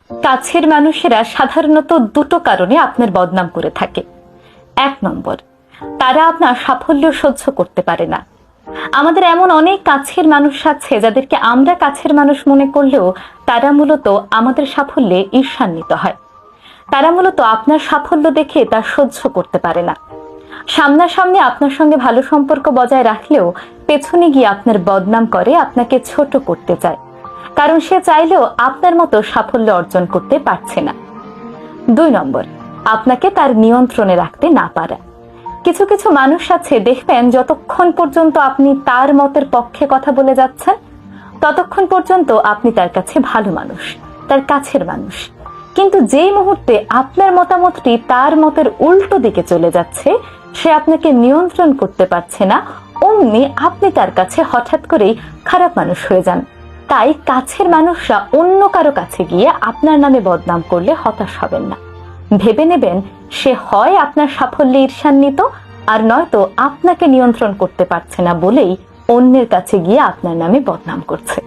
কাছের মানুষেরা সাধারণত দুটো কারণে আপনার বদনাম করে থাকে। 1 নম্বর, তারা আপনার সাফল্য সহ্য করতে পারে না। আমাদের এমন অনেক কাছের মানুষ আছে যাদেরকে আমরা কাছের মানুষ মনে করলেও তারা মূলত আমাদের সাফল্যে ঈর্ষান্বিত হয়। তারা মূলত আপনার সাফল্য দেখে তা সহ্য করতে পারে না। সামনাসামনি আপনার সঙ্গে ভালো সম্পর্ক বজায় রাখলেও পেছনে গিয়ে আপনার বদনাম করে, আপনাকে ছোট করতে চায়, কারণ সে চাইলেও আপনার মতো সাফল্য অর্জন করতে পারছে না। 2 নম্বর, আপনাকে তার নিয়ন্ত্রণে রাখতে না পারা। কিছু কিছু মানুষ আছে, দেখবেন যতক্ষণ পর্যন্ত আপনি তার মতের পক্ষে কথা বলে যাচ্ছেন ততক্ষণ পর্যন্ত আপনি তার কাছে ভালো মানুষ, তার কাছের মানুষ। কিন্তু যেই মুহূর্তে আপনার মতামতটি তার মতের উল্টো দিকে চলে যাচ্ছে, সে আপনাকে নিয়ন্ত্রণ করতে পারছে না, অমনি আপনি তার কাছে হঠাৎ করেই খারাপ মানুষ হয়ে যান। তাই কাছের মানুষরা অন্য কারো কাছে গিয়ে আপনার নামে বদনাম করলে হতাশ হবেন না। ভেবে নেবেন সে হয় আপনার সাফল্যে ঈর্ষান্বিত, আর নয়তো আপনাকে নিয়ন্ত্রণ করতে পারছে না বলেই অন্যের কাছে গিয়ে আপনার নামে বদনাম করছে।